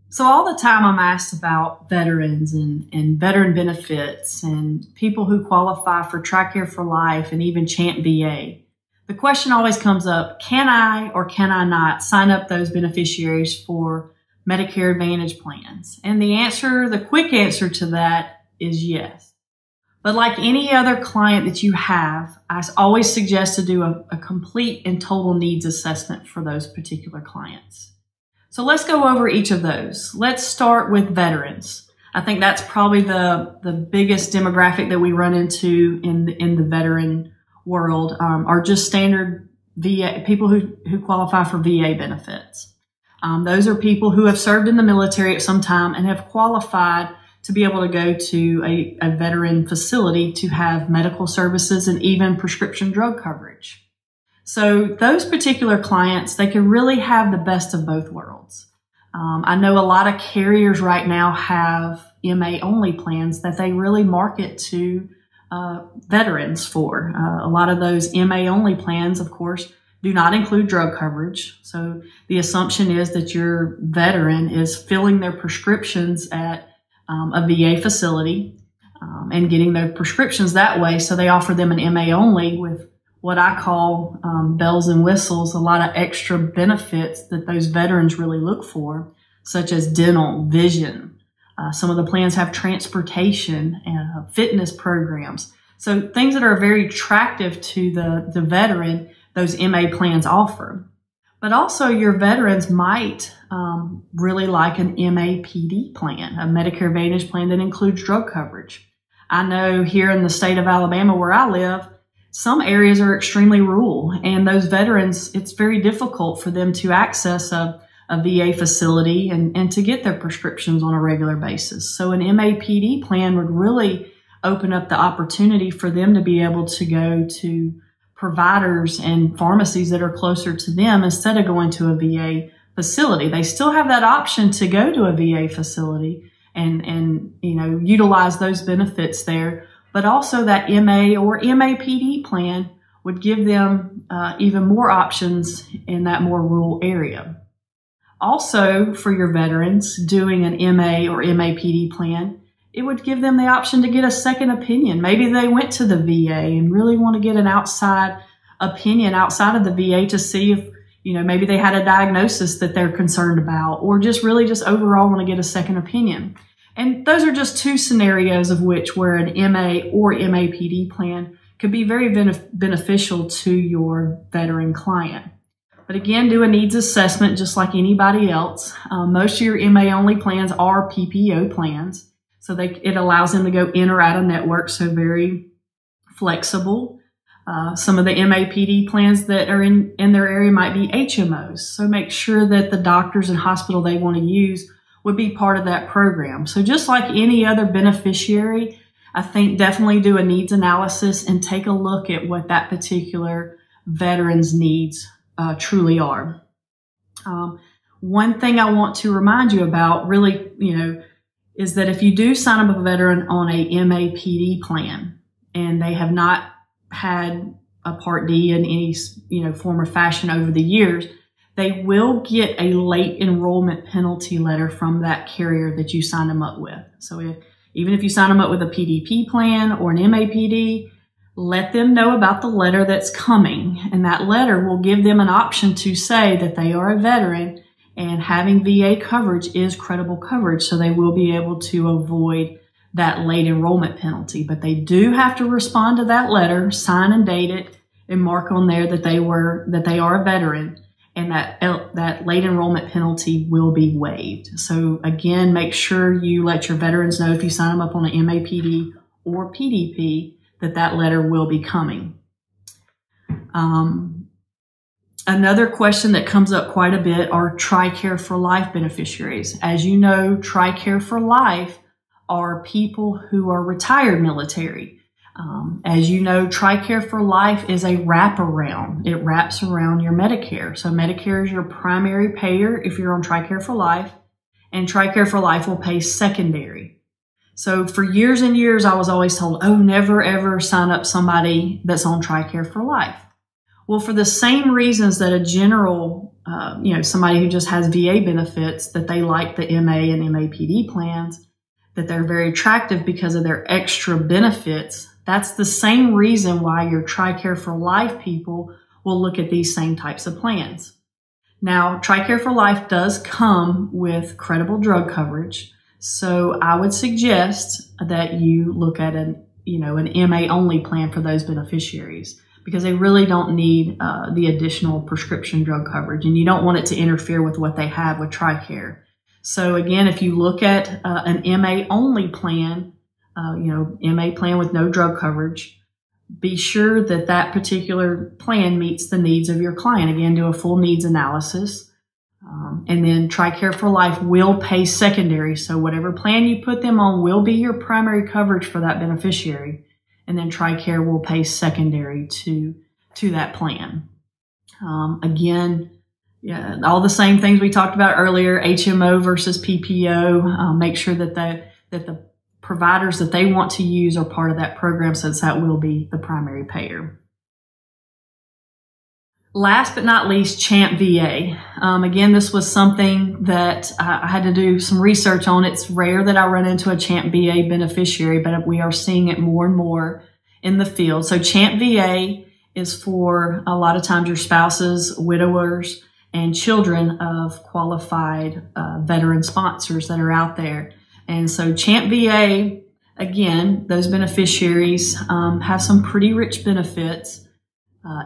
So all the time I'm asked about veterans and veteran benefits and people who qualify for Tricare for Life and even Chant VA. The question always comes up, can I or can I not sign up those beneficiaries for Medicare Advantage plans? And the quick answer to that is yes. But like any other client that you have, I always suggest to do a complete and total needs assessment for those particular clients. So let's go over each of those. Let's start with veterans. I think that's probably the biggest demographic that we run into in the veteran world, are just standard VA, people who qualify for VA benefits. Those are people who have served in the military at some time and have qualified to be able to go to a veteran facility to have medical services and even prescription drug coverage. So those particular clients, they can really have the best of both worlds. I know a lot of carriers right now have MA only plans that they really market to veterans for. A lot of those MA only plans, of course, do not include drug coverage. So the assumption is that your veteran is filling their prescriptions at a VA facility and getting their prescriptions that way. So they offer them an MA only with what I call bells and whistles, a lot of extra benefits that those veterans really look for, such as dental, vision. Some of the plans have transportation and fitness programs. So things that are very attractive to the veteran, those MA plans offer. But also your veterans might really like an MAPD plan, a Medicare Advantage plan that includes drug coverage. I know here in the state of Alabama where I live, some areas are extremely rural, and those veterans, it's very difficult for them to access a VA facility and to get their prescriptions on a regular basis. So an MAPD plan would really open up the opportunity for them to be able to go to providers and pharmacies that are closer to them instead of going to a VA facility. They still have that option to go to a VA facility and utilize those benefits there. But also that MA or MAPD plan would give them even more options in that more rural area. Also, for your veterans doing an MA or MAPD plan, it would give them the option to get a second opinion. Maybe they went to the VA and really want to get an outside opinion outside of the VA to see if, maybe they had a diagnosis that they're concerned about, or just overall want to get a second opinion. And those are just two scenarios of where an MA or MAPD plan could be very beneficial to your veteran client. But again, do a needs assessment just like anybody else. Most of your MA only plans are PPO plans. So it allows them to go in or out of network, so very flexible. Some of the MAPD plans that are in their area might be HMOs. So make sure that the doctors and hospital they want to use would be part of that program. So just like any other beneficiary, I think definitely do a needs analysis and take a look at what that particular veteran's needs truly are. One thing I want to remind you about really, is that if you do sign up a veteran on a MAPD plan and they have not had a Part D in any, form or fashion over the years, they will get a late enrollment penalty letter from that carrier that you signed them up with. So even if you sign them up with a PDP plan or an MAPD, let them know about the letter that's coming. And that letter will give them an option to say that they are a veteran and having VA coverage is credible coverage. So they will be able to avoid that late enrollment penalty. But they do have to respond to that letter, sign and date it, and mark on there that they are a veteran. And that late enrollment penalty will be waived. So again, make sure you let your veterans know if you sign them up on an MAPD or PDP that letter will be coming. Another question that comes up quite a bit are Tricare for Life beneficiaries. As you know, Tricare for Life are people who are retired military. As you know, Tricare for Life is a wraparound. It wraps around your Medicare. So Medicare is your primary payer if you're on Tricare for Life, and Tricare for Life will pay secondary. So for years and years, I was always told, oh, never ever sign up somebody that's on Tricare for Life. Well, for the same reasons that a general somebody who just has VA benefits, that they like the MA and MAPD plans, that they're very attractive because of their extra benefits. That's the same reason why your Tricare for Life people will look at these same types of plans. Now, Tricare for Life does come with credible drug coverage, so I would suggest that you look at an MA only plan for those beneficiaries, because they really don't need the additional prescription drug coverage, and you don't want it to interfere with what they have with Tricare. So again, if you look at an MA only plan, MA plan with no drug coverage, be sure that that particular plan meets the needs of your client. Again, do a full needs analysis. And then Tricare for Life will pay secondary. So whatever plan you put them on will be your primary coverage for that beneficiary. And then Tricare will pay secondary to that plan. Again, all the same things we talked about earlier, HMO versus PPO. Make sure that the providers that they want to use are part of that program, since that will be the primary payer. Last but not least, CHAMP VA. Again, this was something that I had to do some research on. It's rare that I run into a CHAMP VA beneficiary, but we are seeing it more and more in the field. So CHAMP VA is for a lot of times your spouses, widowers, and children of qualified veteran sponsors that are out there. And so CHAMP VA, again, those beneficiaries have some pretty rich benefits.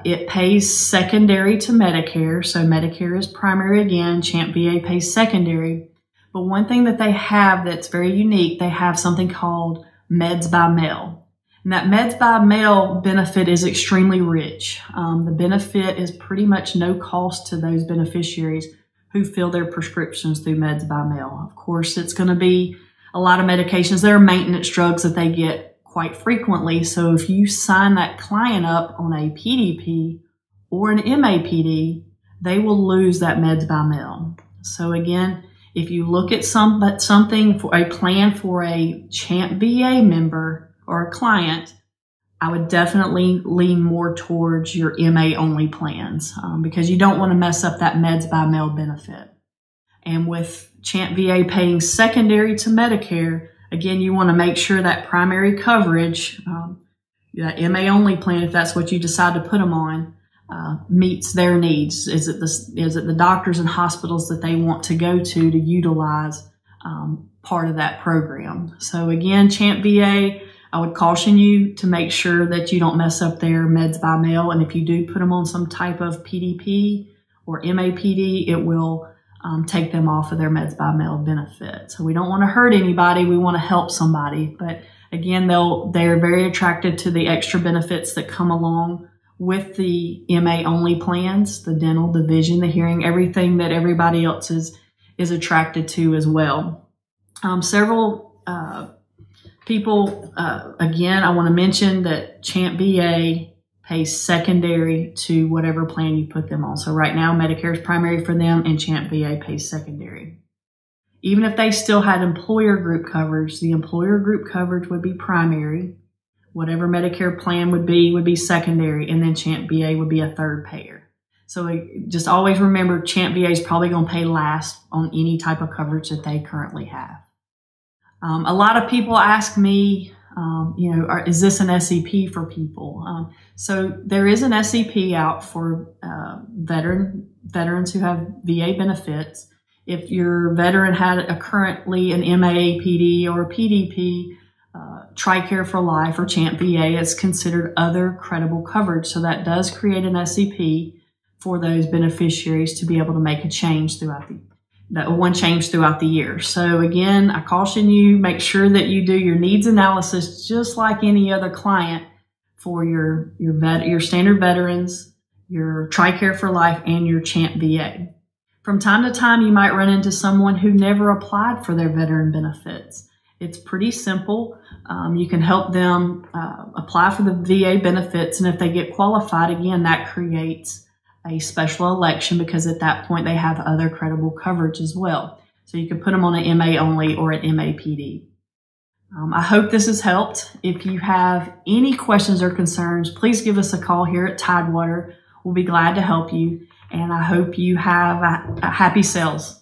It pays secondary to Medicare. So Medicare is primary again. CHAMP VA pays secondary. But one thing that they have that's very unique, they have something called Meds by Mail. And that Meds by Mail benefit is extremely rich. The benefit is pretty much no cost to those beneficiaries who fill their prescriptions through Meds by Mail. Of course, it's going to be a lot of medications. There are maintenance drugs that they get quite frequently. So if you sign that client up on a PDP or an MAPD, they will lose that Meds by Mail. So again, if you look at something for a plan for a CHAMP VA member or a client, I would definitely lean more towards your MA only plans because you don't want to mess up that Meds by Mail benefit. And with CHAMP VA paying secondary to Medicare, again, you want to make sure that primary coverage, that MA only plan, if that's what you decide to put them on, meets their needs. Is it the doctors and hospitals that they want to go to utilize part of that program? So again, CHAMP VA, I would caution you to make sure that you don't mess up their Meds by Mail. And if you do put them on some type of PDP or MAPD, it will take them off of their Meds by Mail benefit. So we don't want to hurt anybody. We want to help somebody. But again, they're very attracted to the extra benefits that come along with the MA only plans, the dental, the vision, the hearing, everything that everybody else is attracted to as well. Several people, again, I want to mention that CHAMP VA pays secondary to whatever plan you put them on. So right now, Medicare is primary for them and CHAMP VA pays secondary. Even if they still had employer group coverage, the employer group coverage would be primary. Whatever Medicare plan would be secondary, and then CHAMP VA would be a third payer. So just always remember, CHAMP VA is probably going to pay last on any type of coverage that they currently have. A lot of people ask me, is this an SEP for people? So there is an SEP out for veterans who have VA benefits. If your veteran had currently an MAPD or a PDP, Tricare for Life or CHAMP VA is considered other credible coverage. So that does create an SEP for those beneficiaries to be able to make a change throughout the year. So again, I caution you, make sure that you do your needs analysis just like any other client for your standard veterans, your Tricare for Life, and your CHAMP VA. From time to time, you might run into someone who never applied for their veteran benefits. It's pretty simple. You can help them apply for the VA benefits, and if they get qualified, again, that creates a special election because at that point they have other credible coverage as well. So you can put them on an MA only or an MAPD. I hope this has helped. If you have any questions or concerns, please give us a call here at Tidewater. We'll be glad to help you. And I hope you have a happy sales.